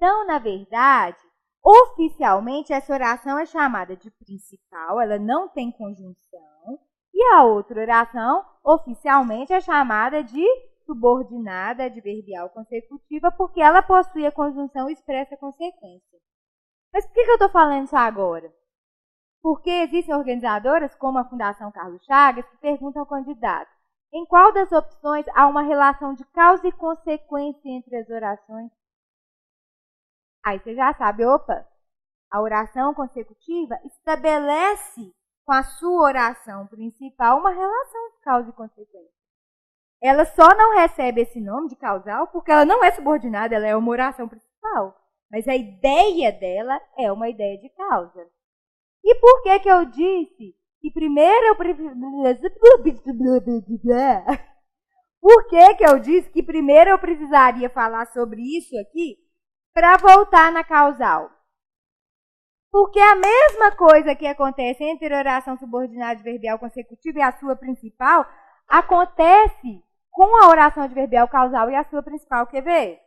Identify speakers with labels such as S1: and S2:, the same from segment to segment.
S1: Então, na verdade, oficialmente, essa oração é chamada de principal, ela não tem conjunção. E a outra oração, oficialmente, é chamada de subordinada adverbial consecutiva, porque ela possui a conjunção expressa consequência. Mas por que eu estou falando isso agora? Porque existem organizadoras, como a Fundação Carlos Chagas, que perguntam ao candidato: em qual das opções há uma relação de causa e consequência entre as orações? Aí você já sabe, opa, a oração consecutiva estabelece com a sua oração principal uma relação de causa e consequência. Ela só não recebe esse nome de causal porque ela não é subordinada, ela é uma oração principal. Mas a ideia dela é uma ideia de causa. E por que eu disse que primeiro eu Por que eu disse que primeiro eu precisaria falar sobre isso aqui para voltar na causal? Porque a mesma coisa que acontece entre a oração subordinada adverbial consecutiva e a sua principal acontece com a oração adverbial causal e a sua principal. Quer ver?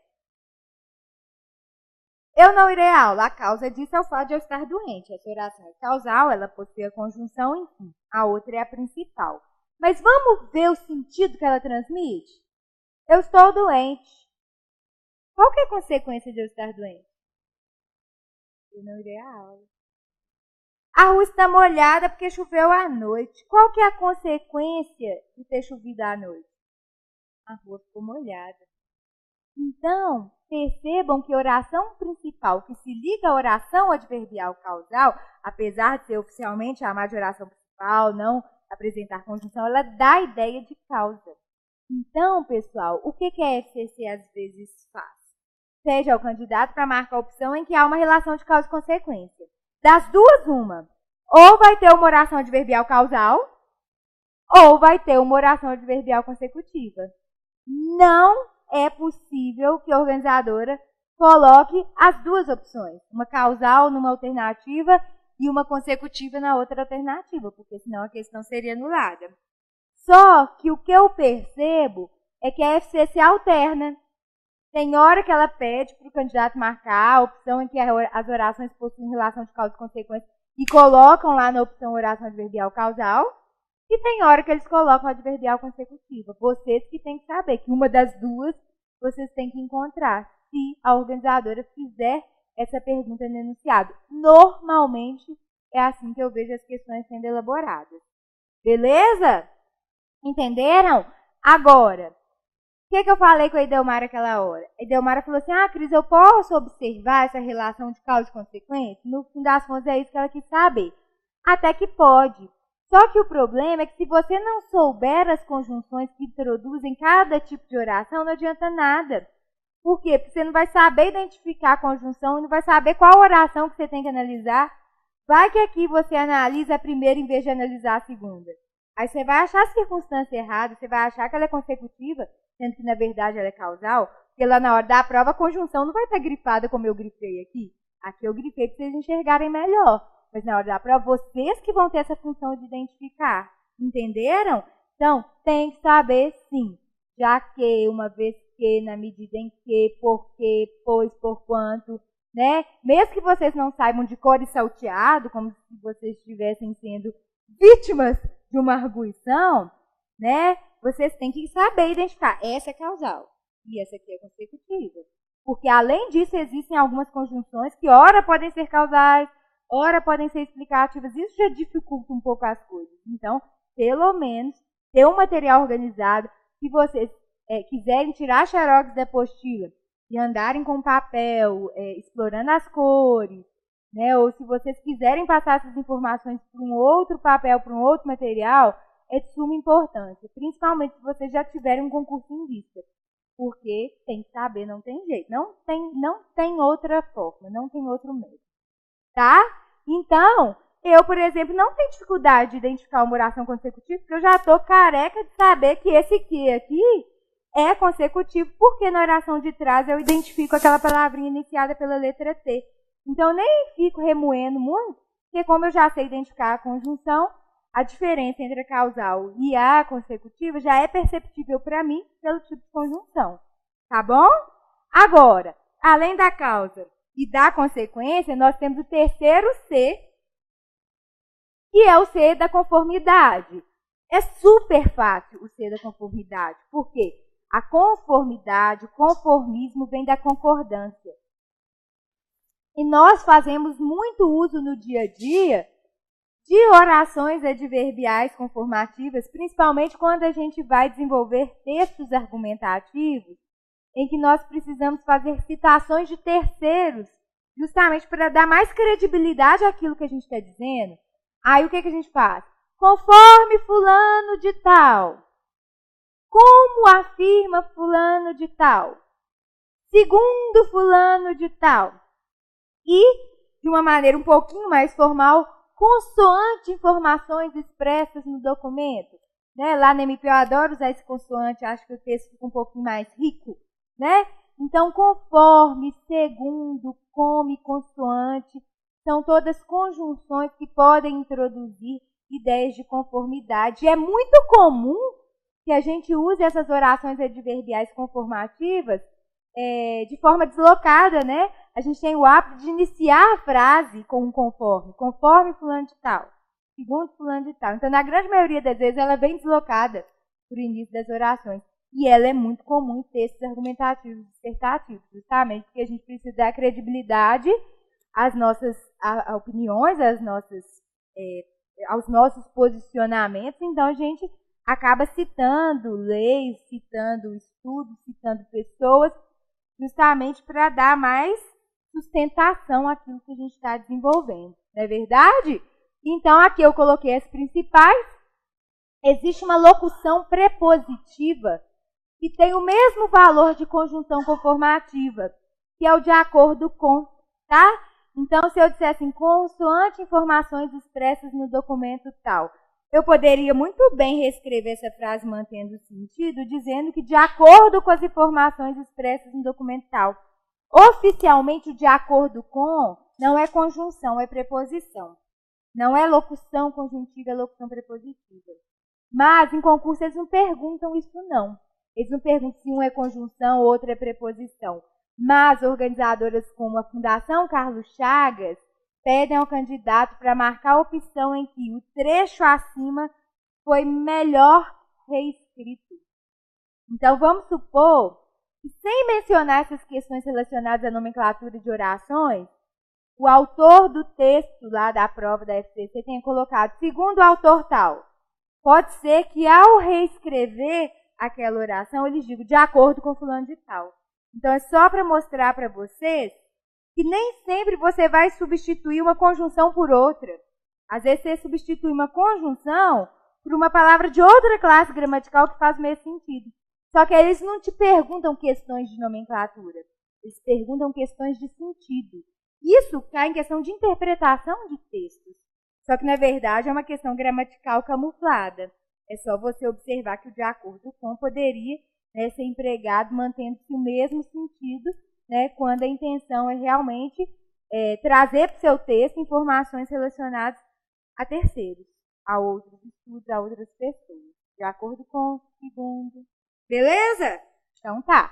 S1: Eu não irei à aula. A causa disso é o fato de eu estar doente. Essa oração é causal, ela possui a conjunção, enfim. A outra é a principal. Mas vamos ver o sentido que ela transmite? Eu estou doente. Qual que é a consequência de eu estar doente? Eu não irei à aula. A rua está molhada porque choveu à noite. Qual que é a consequência de ter chovido à noite? A rua ficou molhada. Então, percebam que a oração principal, que se liga à oração adverbial causal, apesar de ser oficialmente chamada de oração principal, não apresentar conjunção, ela dá a ideia de causa. Então, pessoal, o que a FCC às vezes faz? Pede ao candidato para marcar a opção em que há uma relação de causa e consequência. Das duas, uma. Ou vai ter uma oração adverbial causal, ou vai ter uma oração adverbial consecutiva. Não é possível que a organizadora coloque as duas opções. Uma causal numa alternativa e uma consecutiva na outra alternativa, porque senão a questão seria anulada. Só que o que eu percebo é que a FCC alterna. Tem hora que ela pede para o candidato marcar a opção em que as orações possuem relação de causa e consequência e colocam lá na opção oração adverbial causal. E tem hora que eles colocam adverbial consecutiva. Vocês que têm que saber que uma das duas vocês têm que encontrar se a organizadora fizer essa pergunta no enunciado. Normalmente é assim que eu vejo as questões sendo elaboradas. Beleza? Entenderam? Agora, o que eu falei com a Idelmara aquela hora? A Idelmara falou assim: Cris, eu posso observar essa relação de causa e consequência? No fim das contas é isso que ela quis saber. Até que pode. Só que o problema é que se você não souber as conjunções que introduzem cada tipo de oração, não adianta nada. Por quê? Porque você não vai saber identificar a conjunção e não vai saber qual oração que você tem que analisar. Vai que aqui você analisa a primeira em vez de analisar a segunda. Aí você vai achar a circunstância errada, você vai achar que ela é consecutiva, sendo que na verdade ela é causal, porque lá na hora da prova a conjunção não vai estar grifada como eu grifei aqui. Aqui eu grifei para vocês enxergarem melhor. Mas na hora da prova, vocês que vão ter essa função de identificar. Entenderam? Então, tem que saber sim. Já que, uma vez que, na medida em que, porque, pois, por quanto, né? Mesmo que vocês não saibam de cor e salteado, como se vocês estivessem sendo vítimas de uma arguição, né? Vocês têm que saber identificar. Essa é causal e essa aqui é consecutiva. Porque, além disso, existem algumas conjunções que, ora, podem ser causais, ora podem ser explicativas. Isso já dificulta um pouco as coisas. Então, pelo menos, ter um material organizado. Se vocês quiserem tirar xerox da apostila e andarem com papel, explorando as cores, né? Ou se vocês quiserem passar essas informações para um outro papel, para um outro material, é de suma importância. Principalmente se vocês já tiverem um concurso em vista. Porque tem que saber, não tem jeito. Não tem outra forma, não tem outro meio. Tá? Então, eu, por exemplo, não tenho dificuldade de identificar uma oração consecutiva, porque eu já estou careca de saber que esse que aqui é consecutivo, porque na oração de trás eu identifico aquela palavrinha iniciada pela letra T. Então, eu nem fico remoendo muito, porque como eu já sei identificar a conjunção, a diferença entre a causal e a consecutiva já é perceptível para mim pelo tipo de conjunção. Tá bom? Agora, além da causa e da consequência, nós temos o terceiro C, que é o C da conformidade. É super fácil o C da conformidade. Por quê? A conformidade, o conformismo vem da concordância. E nós fazemos muito uso no dia a dia de orações adverbiais conformativas, principalmente quando a gente vai desenvolver textos argumentativos, em que nós precisamos fazer citações de terceiros, justamente para dar mais credibilidade àquilo que a gente está dizendo. Aí o que a gente faz? Conforme fulano de tal. Como afirma fulano de tal? Segundo fulano de tal. E, de uma maneira um pouquinho mais formal, consoante informações expressas no documento. Né? Lá na MP eu adoro usar esse consoante, acho que o texto fica um pouquinho mais rico. Né? Então, conforme, segundo, como e consoante são todas conjunções que podem introduzir ideias de conformidade. E é muito comum que a gente use essas orações adverbiais conformativas de forma deslocada, né? A gente tem o hábito de iniciar a frase com um conforme fulano de tal, segundo fulano de tal. Então, na grande maioria das vezes, ela vem deslocada para o início das orações. E ela é muito comum em textos argumentativos dissertativos, justamente porque a gente precisa dar credibilidade às nossas opiniões, aos nossos posicionamentos. Então, a gente acaba citando leis, citando estudos, citando pessoas, justamente para dar mais sustentação àquilo que a gente está desenvolvendo. Não é verdade? Então, aqui eu coloquei as principais. Existe uma locução prepositiva que tem o mesmo valor de conjunção conformativa, que é o de acordo com, tá? Então, se eu dissesse assim, consoante informações expressas no documento tal, eu poderia muito bem reescrever essa frase mantendo o sentido, dizendo que de acordo com as informações expressas no documento tal. Oficialmente, o de acordo com não é conjunção, é preposição. Não é locução conjuntiva, é locução prepositiva. Mas, em concurso, eles não perguntam isso, não. Eles não perguntam se um é conjunção, o outro é preposição. Mas organizadoras como a Fundação Carlos Chagas pedem ao candidato para marcar a opção em que o trecho acima foi melhor reescrito. Então, vamos supor que, sem mencionar essas questões relacionadas à nomenclatura de orações, o autor do texto lá da prova da FCC tenha colocado, segundo o autor tal. Pode ser que, ao reescrever aquela oração, eles digam de acordo com fulano de tal. Então, é só para mostrar para vocês que nem sempre você vai substituir uma conjunção por outra. Às vezes, você substitui uma conjunção por uma palavra de outra classe gramatical que faz o mesmo sentido. Só que eles não te perguntam questões de nomenclatura. Eles perguntam questões de sentido. Isso cai em questão de interpretação de textos. Só que, na verdade, é uma questão gramatical camuflada. É só você observar que o de acordo com poderia ser empregado mantendo-se o mesmo sentido, né, quando a intenção é realmente trazer para o seu texto informações relacionadas a terceiros, a outros estudos, a outras pessoas. De acordo com o segundo. Beleza? Então tá.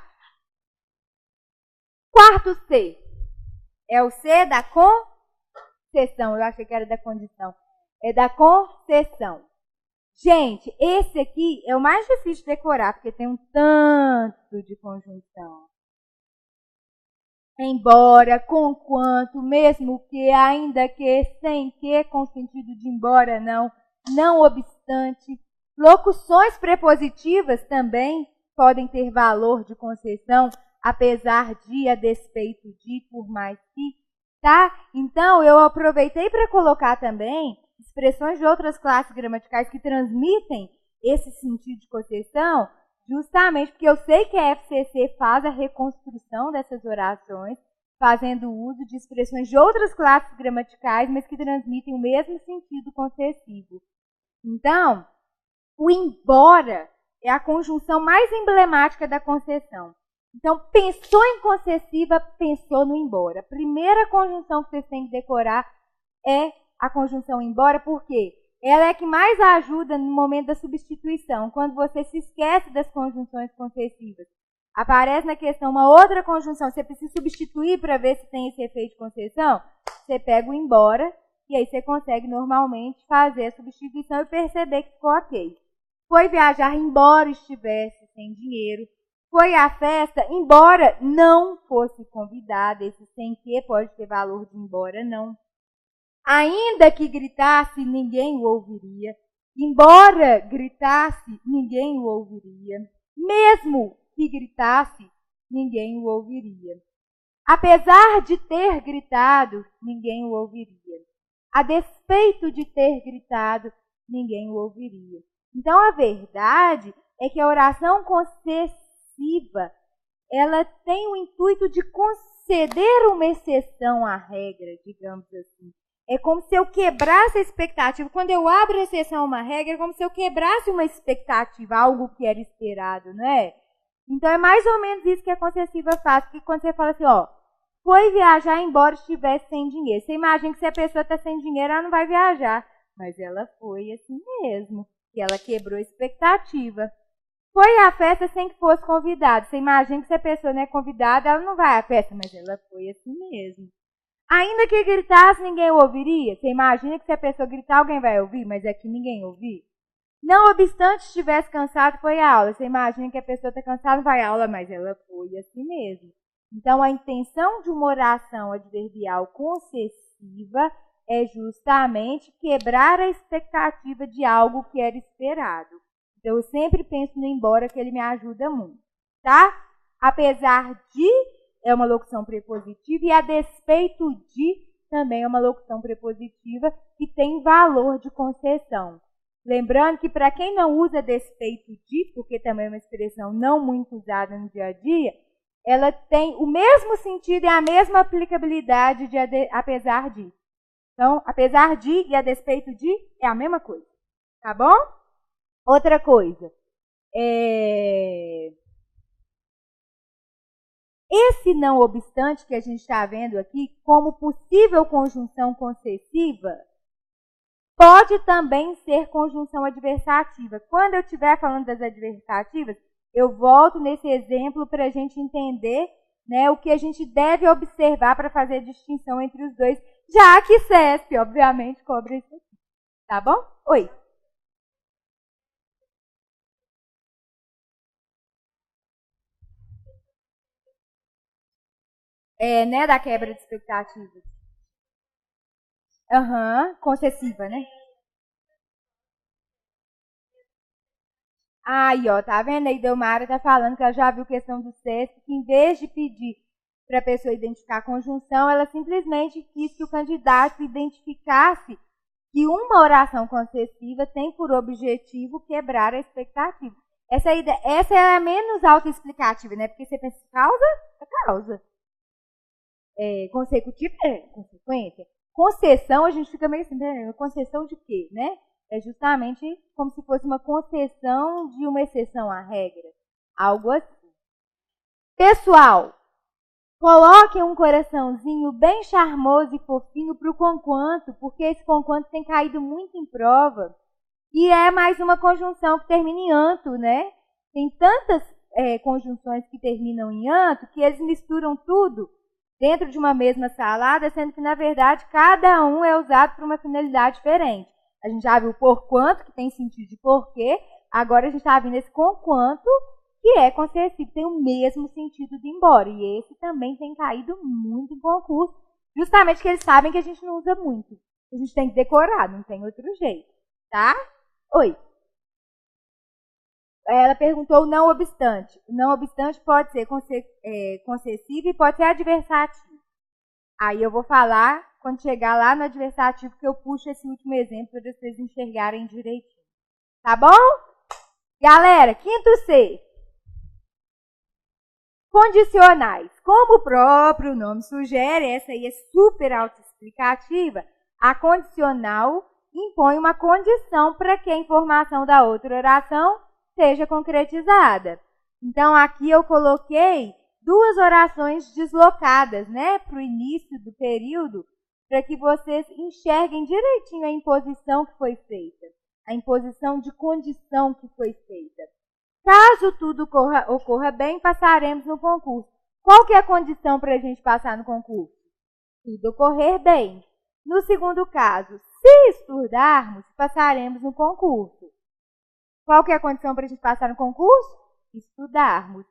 S1: Quarto C. É o C da concessão. Eu achei que era da condição. É da concessão. Gente, esse aqui é o mais difícil de decorar, porque tem um tanto de conjunção. Embora, com quanto, mesmo que, ainda que, sem que, com sentido de embora, não obstante. Locuções prepositivas também podem ter valor de concessão, apesar de, a despeito de, por mais que, tá? Então, eu aproveitei para colocar também expressões de outras classes gramaticais que transmitem esse sentido de concessão, justamente porque eu sei que a FCC faz a reconstrução dessas orações, fazendo uso de expressões de outras classes gramaticais, mas que transmitem o mesmo sentido concessivo. Então, o embora é a conjunção mais emblemática da concessão. Então, pensou em concessiva, pensou no embora. A primeira conjunção que vocês têm que decorar é a conjunção embora, porque ela é que mais ajuda no momento da substituição, quando você se esquece das conjunções concessivas. Aparece na questão uma outra conjunção, você precisa substituir para ver se tem esse efeito de concessão, você pega o embora, e aí você consegue normalmente fazer a substituição e perceber que ficou ok. Foi viajar embora estivesse sem dinheiro. Foi à festa, embora não fosse convidada. Esse sem que pode ter valor de embora, não. Ainda que gritasse, ninguém o ouviria. Embora gritasse, ninguém o ouviria. Mesmo que gritasse, ninguém o ouviria. Apesar de ter gritado, ninguém o ouviria. A despeito de ter gritado, ninguém o ouviria. Então, a verdade é que a oração concessiva, ela tem o intuito de conceder uma exceção à regra, digamos assim. É como se eu quebrasse a expectativa. Quando eu abro a exceção a uma regra, é como se eu quebrasse uma expectativa, algo que era esperado, não é? Então, é mais ou menos isso que a concessiva faz. Porque quando você fala assim, ó, foi viajar embora estivesse sem dinheiro. Você imagina que se a pessoa está sem dinheiro, ela não vai viajar. Mas ela foi assim mesmo, que ela quebrou a expectativa. Foi à festa sem que fosse convidada. Você imagina que se a pessoa não é convidada, ela não vai à festa, mas ela foi assim mesmo. Ainda que gritasse, ninguém ouviria. Você imagina que se a pessoa gritar, alguém vai ouvir, mas aqui ninguém ouvir. Não obstante estivesse cansado, foi à aula. Você imagina que a pessoa está cansada, não vai à aula, mas ela foi assim mesmo. Então, a intenção de uma oração adverbial concessiva é justamente quebrar a expectativa de algo que era esperado. Então, eu sempre penso no embora, que ele me ajuda muito, tá? Apesar de, é uma locução prepositiva, e a despeito de, também é uma locução prepositiva que tem valor de concessão. Lembrando que para quem não usa despeito de, porque também é uma expressão não muito usada no dia a dia, ela tem o mesmo sentido e a mesma aplicabilidade de apesar de. Então, apesar de e a despeito de é a mesma coisa, tá bom? Outra coisa. Esse não obstante que a gente está vendo aqui, como possível conjunção concessiva, pode também ser conjunção adversativa. Quando eu estiver falando das adversativas, eu volto nesse exemplo para a gente entender, né, o que a gente deve observar para fazer a distinção entre os dois, já que CESP, obviamente, cobra isso aqui. Tá bom? Oi. Né, da quebra de expectativas. Concessiva, né? Aí, ó, tá vendo? Aí, Delmara tá falando que ela já viu questão do CESP, que em vez de pedir para a pessoa identificar a conjunção, ela simplesmente quis que o candidato identificasse que uma oração concessiva tem por objetivo quebrar a expectativa. Essa é a menos autoexplicativa, né? Porque você pensa, causa é causa. Consecutiva é consequência. Concessão, a gente fica meio assim, concessão de quê, né? É justamente como se fosse uma concessão de uma exceção à regra. Algo assim. Pessoal, coloquem um coraçãozinho bem charmoso e fofinho para o conquanto, porque esse conquanto tem caído muito em prova. E é mais uma conjunção que termina em anto, né? Tem tantas conjunções que terminam em anto que eles misturam tudo dentro de uma mesma salada, sendo que, na verdade, cada um é usado para uma finalidade diferente. A gente já viu porquanto, que tem sentido de porquê. Agora a gente está vendo esse conquanto, que é concessivo, tem o mesmo sentido de embora. E esse também tem caído muito em concurso, justamente porque eles sabem que a gente não usa muito. A gente tem que decorar, não tem outro jeito. Tá? Oi. Ela perguntou não obstante. Não obstante pode ser concessivo e pode ser adversativo. Aí eu vou falar, quando chegar lá no adversativo, que eu puxo esse último exemplo para vocês enxergarem direitinho. Tá bom? Galera, quinto C. Condicionais. Como o próprio nome sugere, essa aí é super autoexplicativa, a condicional impõe uma condição para que a informação da outra oração seja concretizada. Então, aqui eu coloquei duas orações deslocadas, né, para o início do período, para que vocês enxerguem direitinho a imposição que foi feita, a imposição de condição que foi feita. Caso tudo ocorra bem, passaremos no concurso. Qual que é a condição para a gente passar no concurso? Tudo ocorrer bem. No segundo caso, se estudarmos, passaremos no concurso. Qual que é a condição para a gente passar no concurso? Estudarmos.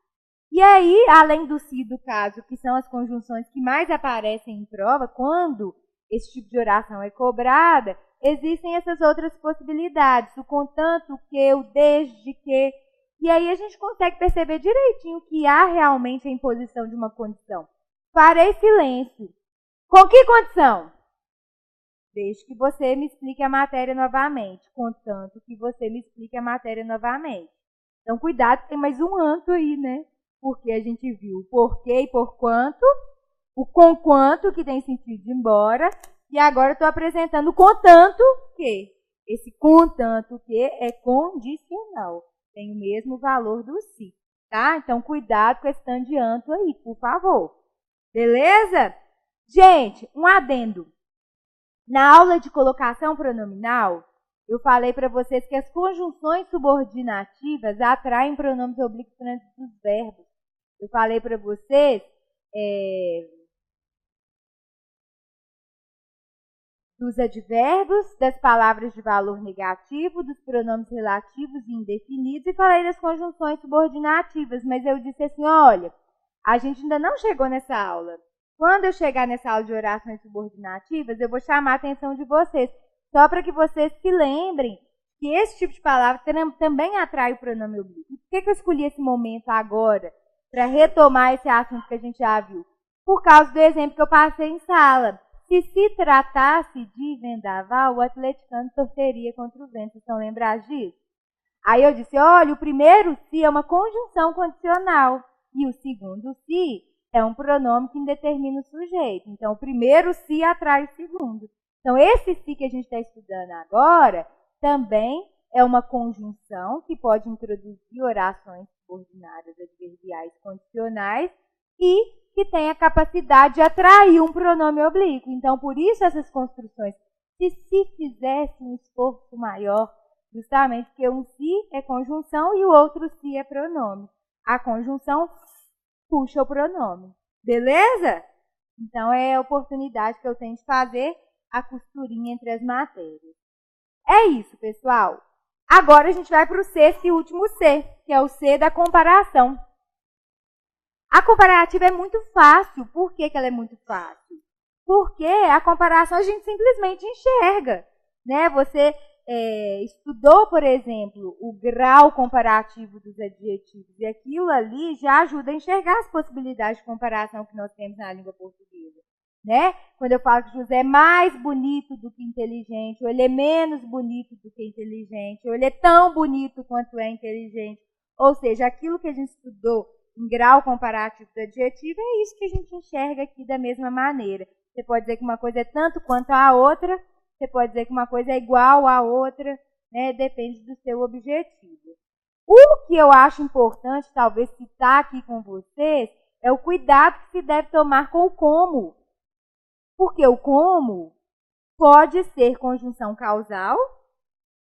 S1: E aí, além do se e do caso, que são as conjunções que mais aparecem em prova, quando esse tipo de oração é cobrada, existem essas outras possibilidades, o contanto que, o desde que. E aí a gente consegue perceber direitinho que há realmente a imposição de uma condição. Farei silêncio. Com que condição? Desde que você me explique a matéria novamente, contanto que você me explique a matéria novamente. Então, cuidado, tem mais um anto aí, né? Porque a gente viu o porquê e por quanto, o com quanto, que tem sentido de embora, e agora eu estou apresentando o contanto que. Esse contanto que é condicional, tem o mesmo valor do se, tá? Então, cuidado com esse tanto de anto aí, por favor. Beleza? Gente, um adendo. Na aula de colocação pronominal, eu falei para vocês que as conjunções subordinativas atraem pronomes oblíquos antes dos verbos. Eu falei para vocês dos advérbios, das palavras de valor negativo, dos pronomes relativos e indefinidos, e falei das conjunções subordinativas, mas eu disse assim, olha, a gente ainda não chegou nessa aula. Quando eu chegar nessa aula de orações subordinativas, eu vou chamar a atenção de vocês, só para que vocês se lembrem que esse tipo de palavra também atrai o pronome oblíquo. Por que eu escolhi esse momento agora para retomar esse assunto que a gente já viu? Por causa do exemplo que eu passei em sala. Se tratasse de vendaval, o atleticano torceria contra o vento. Vocês estão lembrados disso? Aí eu disse, olha, o primeiro se é uma conjunção condicional e o segundo se é um pronome que indetermina o sujeito. Então, o primeiro se atrai o segundo. Então, esse se que a gente está estudando agora também é uma conjunção que pode introduzir orações subordinadas adverbiais condicionais e que tem a capacidade de atrair um pronome oblíquo. Então, por isso essas construções, se fizesse um esforço maior, justamente porque um se é conjunção e o outro se é pronome. A conjunção puxa o pronome. Beleza? Então, é a oportunidade que eu tenho de fazer a costurinha entre as matérias. É isso, pessoal. Agora a gente vai para o sexto e último C, que é o C da comparação. A comparativa é muito fácil. Por que ela é muito fácil? Porque a comparação a gente simplesmente enxerga, né? Você estudou, por exemplo, o grau comparativo dos adjetivos e aquilo ali já ajuda a enxergar as possibilidades de comparação que nós temos na língua portuguesa, né? Quando eu falo que José é mais bonito do que inteligente, ou ele é menos bonito do que inteligente, ou ele é tão bonito quanto é inteligente, ou seja, aquilo que a gente estudou em grau comparativo do adjetivo, é isso que a gente enxerga aqui da mesma maneira. Você pode dizer que uma coisa é tanto quanto a outra, você pode dizer que uma coisa é igual à outra, né? Depende do seu objetivo. O que eu acho importante, talvez, citar aqui com vocês, é o cuidado que se deve tomar com o como. Porque o como pode ser conjunção causal,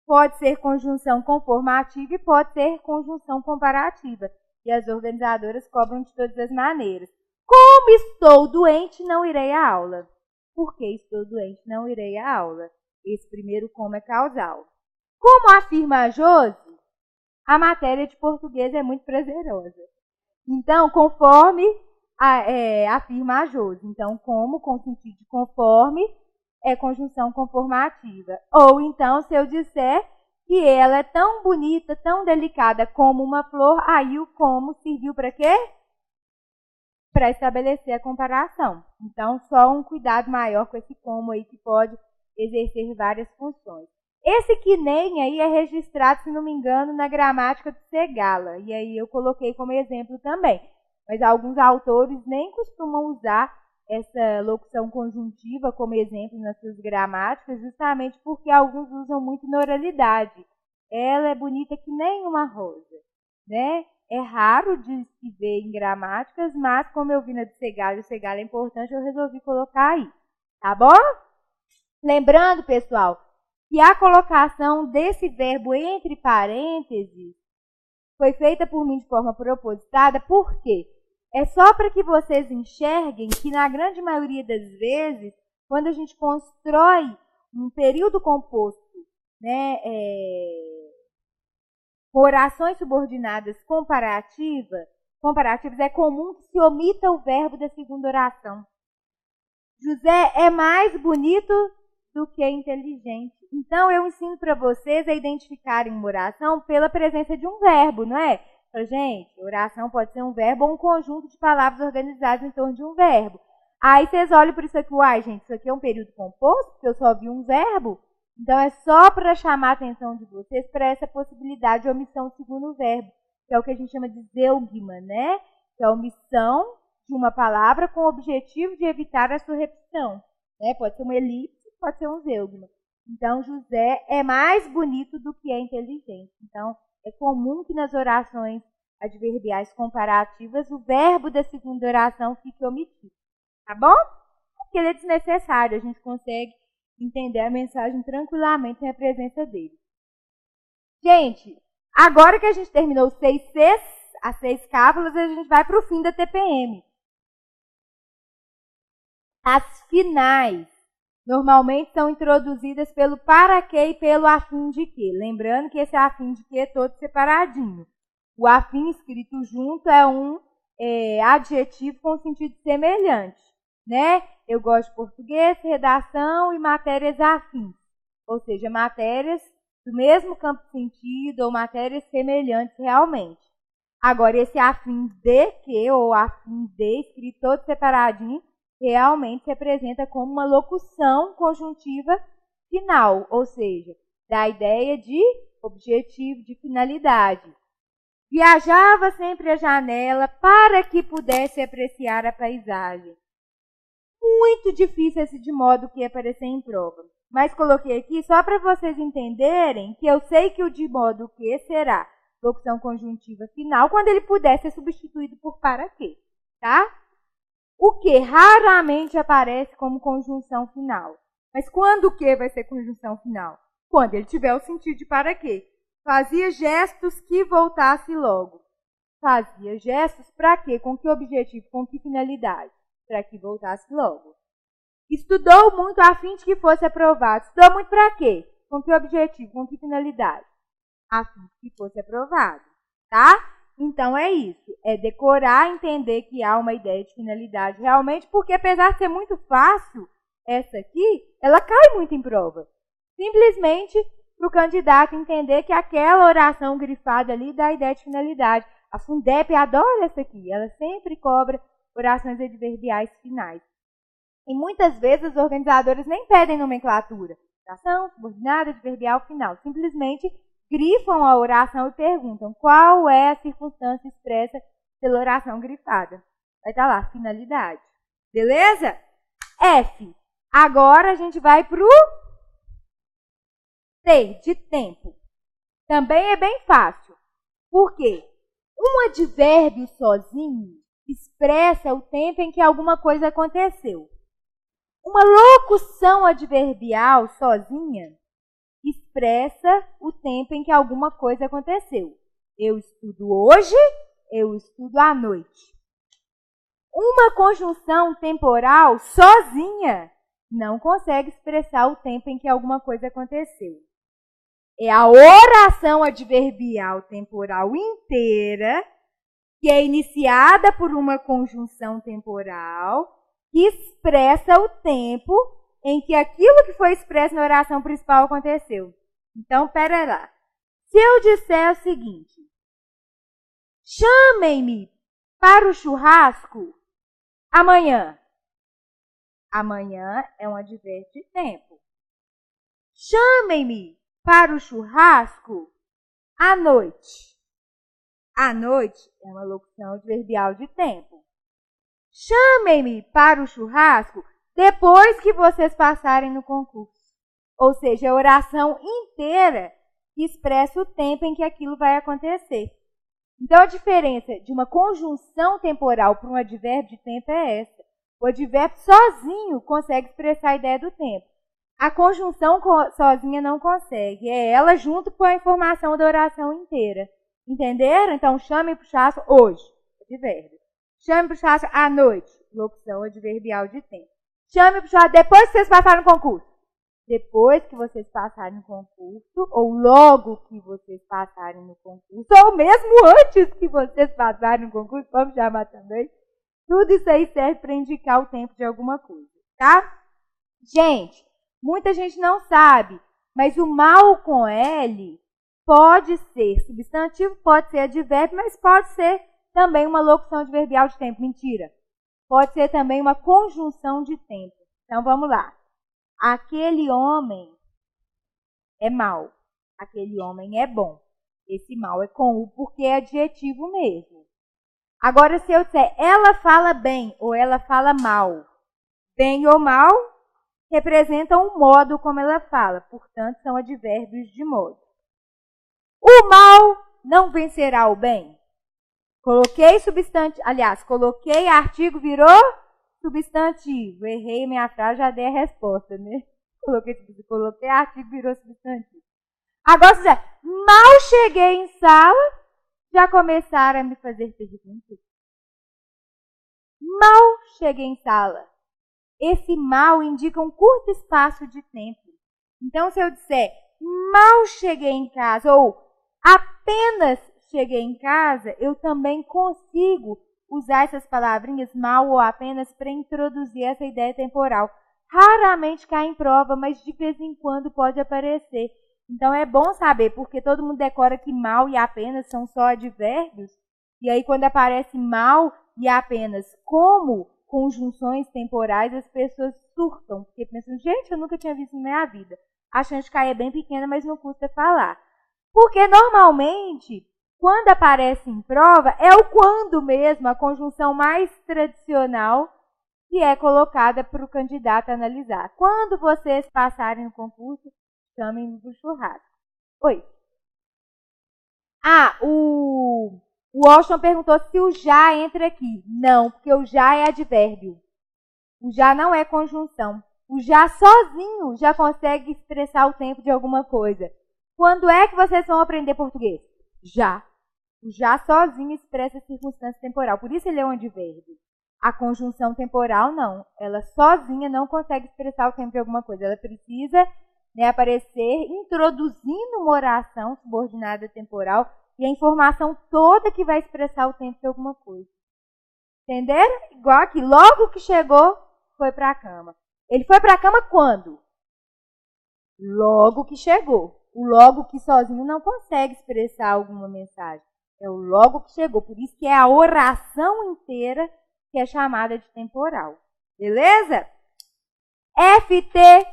S1: pode ser conjunção conformativa e pode ser conjunção comparativa. E as organizadoras cobram de todas as maneiras. Como estou doente, não irei à aula. Por que estou doente, não irei à aula? Esse primeiro como é causal. Como afirma a Josi, a matéria de português é muito prazerosa. Então, conforme afirma a Josi. Então, como, com sentido de conforme, é conjunção conformativa. Ou então, se eu disser que ela é tão bonita, tão delicada como uma flor, aí o como serviu para quê? Para estabelecer a comparação. Então, só um cuidado maior com esse como aí que pode exercer várias funções. Esse que nem aí é registrado, se não me engano, na gramática do Segala. E aí eu coloquei como exemplo também. Mas alguns autores nem costumam usar essa locução conjuntiva como exemplo nas suas gramáticas, justamente porque alguns usam muito na oralidade. Ela é bonita que nem uma rosa, né? É raro de se ver em gramáticas, mas como eu vi na do Segala, e o Segala é importante, eu resolvi colocar aí, tá bom? Lembrando, pessoal, que a colocação desse verbo entre parênteses foi feita por mim de forma propositada, por quê? É só para que vocês enxerguem que, na grande maioria das vezes, quando a gente constrói um período composto, né, com orações subordinadas comparativas, é comum que se omita o verbo da segunda oração. José é mais bonito do que inteligente. Então, eu ensino para vocês a identificarem uma oração pela presença de um verbo, não é? Então, gente, oração pode ser um verbo ou um conjunto de palavras organizadas em torno de um verbo. Aí vocês olham por isso aqui, uai, gente, isso aqui é um período composto, porque eu só vi um verbo. Então, é só para chamar a atenção de vocês para essa possibilidade de omissão do segundo verbo, que é o que a gente chama de zeugma, né? Que é a omissão de uma palavra com o objetivo de evitar a sua repetição. Né? Pode ser uma elipse, pode ser um zeugma. Então, José é mais bonito do que é inteligente. Então, é comum que nas orações adverbiais comparativas o verbo da segunda oração fique omitido. Tá bom? Porque ele é desnecessário, a gente consegue entender a mensagem tranquilamente na presença dele. Gente, agora que a gente terminou os 6 Cs, as 6 cábulas, a gente vai para o fim da TPM. As finais normalmente são introduzidas pelo para que e pelo a fim de que. Lembrando que esse a fim de que é todo separadinho. O a fim escrito junto é um adjetivo com sentido semelhante. Né? Eu gosto de português, redação e matérias afins. Ou seja, matérias do mesmo campo de sentido ou matérias semelhantes realmente. Agora, esse a fim de que ou a fim de, escrito todo separadinho, realmente se apresenta como uma locução conjuntiva final, ou seja, da ideia de objetivo, de finalidade. Viajava sempre à janela para que pudesse apreciar a paisagem. Muito difícil esse de modo que aparecer em prova. Mas coloquei aqui só para vocês entenderem que eu sei que o de modo que será locução conjuntiva final quando ele puder ser substituído por para que, tá? O que raramente aparece como conjunção final. Mas quando o que vai ser conjunção final? Quando ele tiver o sentido de para quê. Fazia gestos que voltasse logo. Fazia gestos para quê? Com que objetivo? Com que finalidade? Para que voltasse logo. Estudou muito a fim de que fosse aprovado. Estudou muito para quê? Com que objetivo? Com que finalidade? A fim de que fosse aprovado. Tá? Então, é isso. É decorar, entender que há uma ideia de finalidade realmente, porque apesar de ser muito fácil, essa aqui, ela cai muito em prova. Simplesmente para o candidato entender que aquela oração grifada ali dá a ideia de finalidade. A Fundep adora essa aqui. Ela sempre cobra orações adverbiais finais. E muitas vezes os organizadores nem pedem nomenclatura. Oração, subordinada, adverbial, final. Simplesmente grifam a oração e perguntam qual é a circunstância expressa pela oração grifada. Vai estar lá, finalidade. Beleza? F. Agora a gente vai para o T, de tempo. Também é bem fácil. Por quê? Um advérbio sozinho expressa o tempo em que alguma coisa aconteceu. Uma locução adverbial sozinha expressa o tempo em que alguma coisa aconteceu. Eu estudo hoje, eu estudo à noite. Uma conjunção temporal sozinha não consegue expressar o tempo em que alguma coisa aconteceu. É a oração adverbial temporal inteira que é iniciada por uma conjunção temporal que expressa o tempo em que aquilo que foi expresso na oração principal aconteceu. Então, pera lá. Se eu disser o seguinte, chamem-me para o churrasco amanhã. Amanhã é um advérbio de tempo. Chamem-me para o churrasco à noite. À noite é uma locução adverbial de tempo. Chamem-me para o churrasco depois que vocês passarem no concurso. Ou seja, a oração inteira que expressa o tempo em que aquilo vai acontecer. Então, a diferença de uma conjunção temporal para um advérbio de tempo é essa. O advérbio sozinho consegue expressar a ideia do tempo. A conjunção sozinha não consegue. É ela junto com a informação da oração inteira. Entenderam? Então, chame para o chá hoje, advérbio. Chame para o chá à noite, locução adverbial de tempo. Chame para o chá depois que vocês passaram no concurso. Depois que vocês passarem no concurso, ou logo que vocês passarem no concurso, ou mesmo antes que vocês passarem no concurso, vamos chamar também. Tudo isso aí serve para indicar o tempo de alguma coisa, tá? Gente, muita gente não sabe, mas o mal com L pode ser substantivo, pode ser advérbio, mas pode ser também uma locução adverbial de tempo. Mentira. Pode ser também uma conjunção de tempo. Então, vamos lá. Aquele homem é mau. Aquele homem é bom. Esse mal é com U porque é adjetivo mesmo. Agora, se eu disser ela fala bem ou ela fala mal, bem ou mal representam o modo como ela fala. Portanto, são advérbios de modo. O mal não vencerá o bem. Coloquei substantivo, aliás, coloquei artigo, virou substantivo. Errei minha frase, já dei a resposta, né? Coloquei artigo, virou substantivo. Agora, se dizer, mal cheguei em sala, já começaram a me fazer perguntas. Mal cheguei em sala. Esse mal indica um curto espaço de tempo. Então, se eu disser mal cheguei em casa ou apenas cheguei em casa, eu também consigo usar essas palavrinhas mal ou apenas para introduzir essa ideia temporal. Raramente cai em prova, mas de vez em quando pode aparecer. Então é bom saber, porque todo mundo decora que mal e apenas são só advérbios, e aí quando aparece mal e apenas como conjunções temporais, as pessoas surtam, porque pensam, gente, eu nunca tinha visto na minha vida. A chance de cair é bem pequena, mas não custa falar. Porque normalmente, quando aparece em prova, é o quando mesmo, a conjunção mais tradicional que é colocada para o candidato analisar. Quando vocês passarem no concurso, chamem-me para o churrasco. Oi. O Washington perguntou se o já entra aqui. Não, porque o já é advérbio. O já não é conjunção. O já sozinho já consegue expressar o tempo de alguma coisa. Quando é que vocês vão aprender português? Já. O já sozinho expressa a circunstância temporal. Por isso ele é um advérbio. A conjunção temporal, não. Ela sozinha não consegue expressar o tempo de alguma coisa. Ela precisa aparecer introduzindo uma oração subordinada temporal e a informação toda que vai expressar o tempo de alguma coisa. Entenderam? Igual aqui. Logo que chegou, foi para a cama. Ele foi para a cama quando? Logo que chegou. O logo que sozinho não consegue expressar alguma mensagem. É o logo que chegou. Por isso que é a oração inteira que é chamada de temporal. Beleza? FTPM.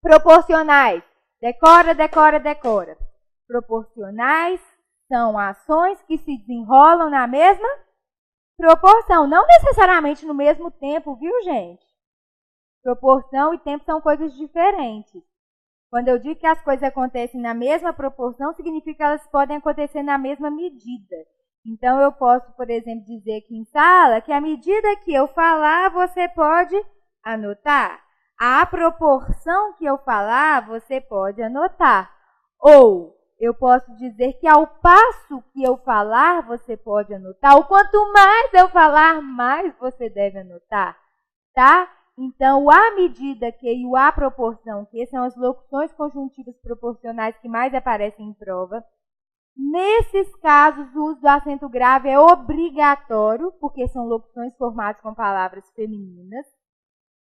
S1: Proporcionais. Decora, decora, decora. Proporcionais são ações que se desenrolam na mesma proporção. Não necessariamente no mesmo tempo, viu, gente? Proporção e tempo são coisas diferentes. Quando eu digo que as coisas acontecem na mesma proporção, significa que elas podem acontecer na mesma medida. Então, eu posso, por exemplo, dizer aqui em sala que à medida que eu falar, você pode anotar. À proporção que eu falar, você pode anotar. Ou eu posso dizer que ao passo que eu falar, você pode anotar. Ou quanto mais eu falar, mais você deve anotar. Tá? Então, à medida que e o à proporção que são as locuções conjuntivas proporcionais que mais aparecem em prova. Nesses casos, o uso do acento grave é obrigatório, porque são locuções formadas com palavras femininas.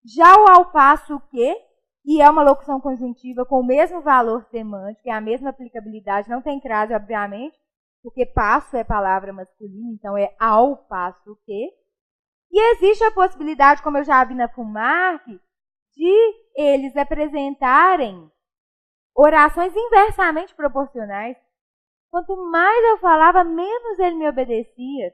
S1: Já o ao passo que, e é uma locução conjuntiva com o mesmo valor semântico, é a mesma aplicabilidade, não tem crase, obviamente, porque passo é palavra masculina, então é ao passo que. E existe a possibilidade, como eu já vi na FUMARC, de eles apresentarem orações inversamente proporcionais. Quanto mais eu falava, menos ele me obedecia.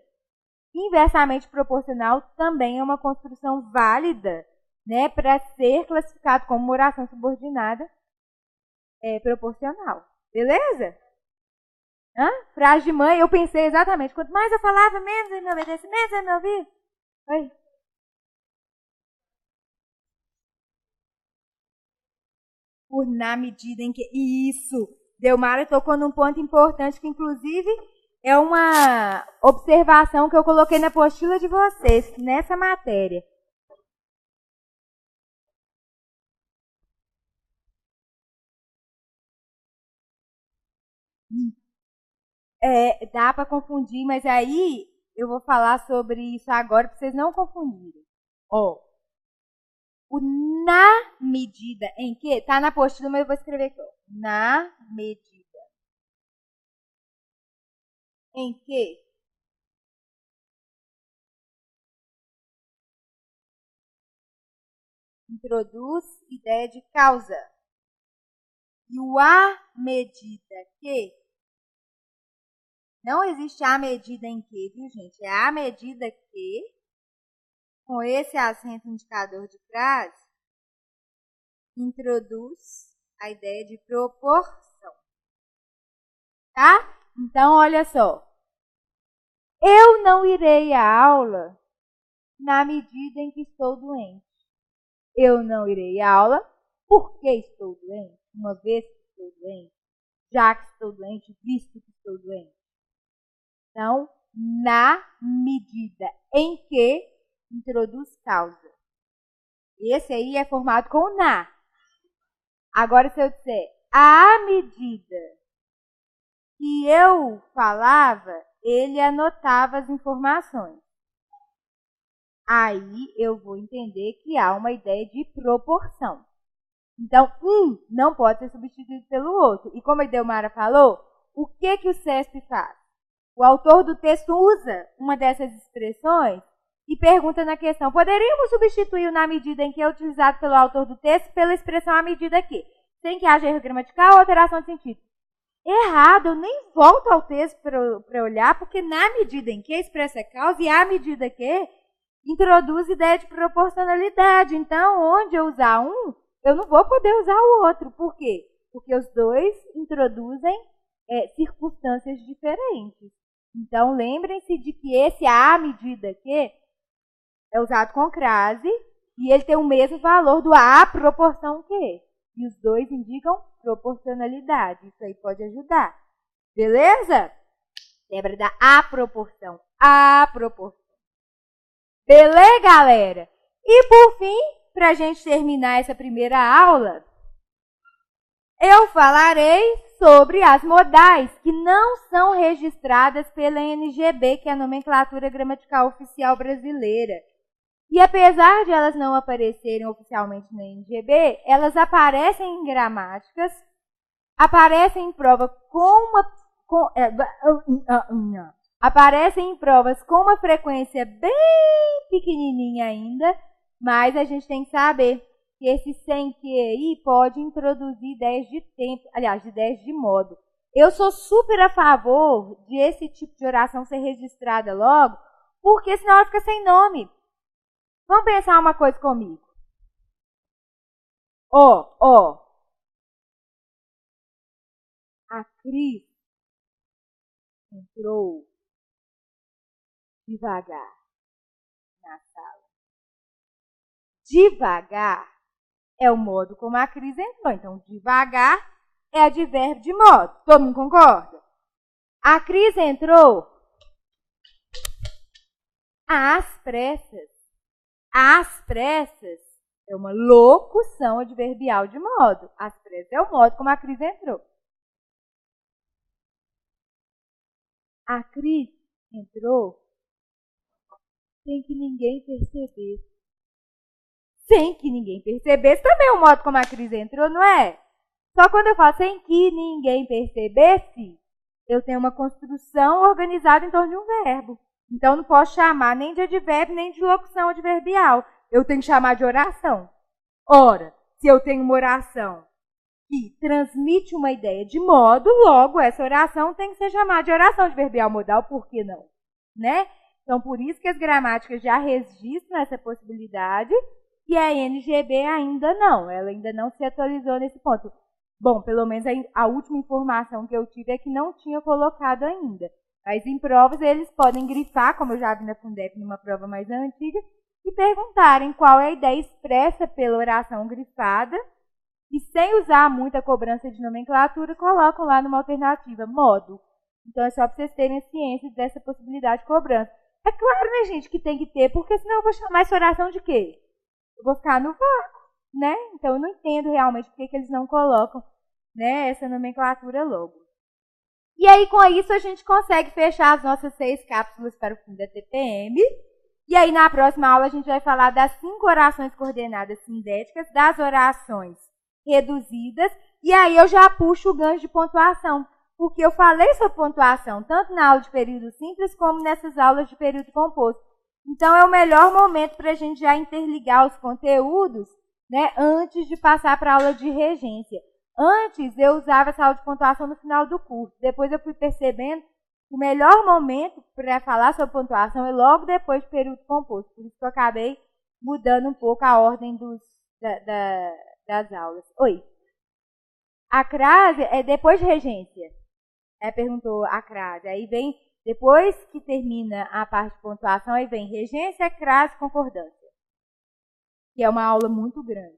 S1: Inversamente proporcional também é uma construção válida, né, para ser classificado como uma oração subordinada proporcional. Beleza? Frase de mãe, eu pensei exatamente. Quanto mais eu falava, menos ele me obedecia, menos ele me ouvia. Oi. por na medida em que... Isso! Delmara tocou num ponto importante que, inclusive, é uma observação que eu coloquei na apostila de vocês, nessa matéria. Dá para confundir, mas aí eu vou falar sobre isso agora para vocês não confundirem. Ó, o na medida em que, tá na apostila, mas eu vou escrever aqui, ó. Na medida em que introduz ideia de causa. E o à medida que, não existe à medida em que, viu, gente? É à medida que, com esse acento indicador de frase, introduz a ideia de proporção. Tá? Então, olha só. Eu não irei à aula na medida em que estou doente. Eu não irei à aula porque estou doente, uma vez que estou doente, já que estou doente, visto que estou doente. Então, na medida em que introduz causa. Esse aí é formado com na. Agora, se eu disser, à medida que eu falava, ele anotava as informações. Aí eu vou entender que há uma ideia de proporção. Então, um não pode ser substituído pelo outro. E como a Delmara falou, o que o CESP faz? O autor do texto usa uma dessas expressões e pergunta na questão, poderíamos substituir o na medida em que é utilizado pelo autor do texto pela expressão à medida que, sem que haja erro gramatical ou alteração de sentido? Errado, eu nem volto ao texto para olhar, porque na medida em que expressa causa e à medida que introduz ideia de proporcionalidade. Então, onde eu usar um, eu não vou poder usar o outro. Por quê? Porque os dois introduzem circunstâncias diferentes. Então, lembrem-se de que esse à medida que é usado com crase e ele tem o mesmo valor do à proporção que. E os dois indicam proporcionalidade. Isso aí pode ajudar. Beleza? Lembra da à proporção. À proporção. Beleza, galera? E por fim, para a gente terminar essa primeira aula, eu falarei sobre as modais que não são registradas pela NGB, que é a Nomenclatura Gramatical Oficial Brasileira. E apesar de elas não aparecerem oficialmente na NGB, elas aparecem em gramáticas, aparecem em prova aparecem em provas com uma frequência bem pequenininha ainda, mas a gente tem que saber que esse sem que aí pode introduzir ideias de tempo, aliás, de ideias de modo. Eu sou super a favor de esse tipo de oração ser registrada logo, porque senão ela fica sem nome. Vamos pensar uma coisa comigo. A Cris entrou devagar na sala. Devagar é o modo como a Cris entrou. Então, devagar é advérbio de modo. Todo mundo concorda? A Cris entrou às pressas. Às pressas é uma locução adverbial de modo. Às pressas é o modo como a Cris entrou. A Cris entrou sem que ninguém percebesse. Sem que ninguém percebesse também é o modo como a Cris entrou, não é? Só quando eu falo sem que ninguém percebesse, eu tenho uma construção organizada em torno de um verbo. Então, eu não posso chamar nem de advérbio, nem de locução adverbial. Eu tenho que chamar de oração. Ora, se eu tenho uma oração que transmite uma ideia de modo, logo, essa oração tem que ser chamada de oração adverbial modal, por que não? Né? Então, por isso que as gramáticas já registram essa possibilidade e a NGB ainda não. Ela ainda não se atualizou nesse ponto. Bom, pelo menos a última informação que eu tive é que não tinha colocado ainda. Mas em provas eles podem grifar, como eu já vi na Fundep numa prova mais antiga, e perguntarem qual é a ideia expressa pela oração grifada e sem usar muita cobrança de nomenclatura, colocam lá numa alternativa, modo. Então é só para vocês terem ciência dessa possibilidade de cobrança. É claro, né, gente, que tem que ter, porque senão eu vou chamar essa oração de quê? Eu vou ficar no vácuo, né? Então eu não entendo realmente por que eles não colocam, né, essa nomenclatura logo. E aí, com isso, a gente consegue fechar as nossas 6 cápsulas para o fim da TPM. E aí, na próxima aula, a gente vai falar das 5 orações coordenadas sindéticas, das orações reduzidas. E aí, eu já puxo o gancho de pontuação, porque eu falei sobre pontuação, tanto na aula de período simples, como nessas aulas de período composto. Então, é o melhor momento para a gente já interligar os conteúdos, né, antes de passar para a aula de regência. Antes, eu usava essa aula de pontuação no final do curso. Depois eu fui percebendo que o melhor momento para falar sobre pontuação é logo depois do período composto. Por isso que eu acabei mudando um pouco a ordem das aulas. Oi. A crase é depois de regência. Perguntou a crase. Aí vem, depois que termina a parte de pontuação, aí vem regência, crase, concordância. Que é uma aula muito grande.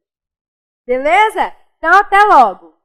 S1: Beleza? Então, até logo!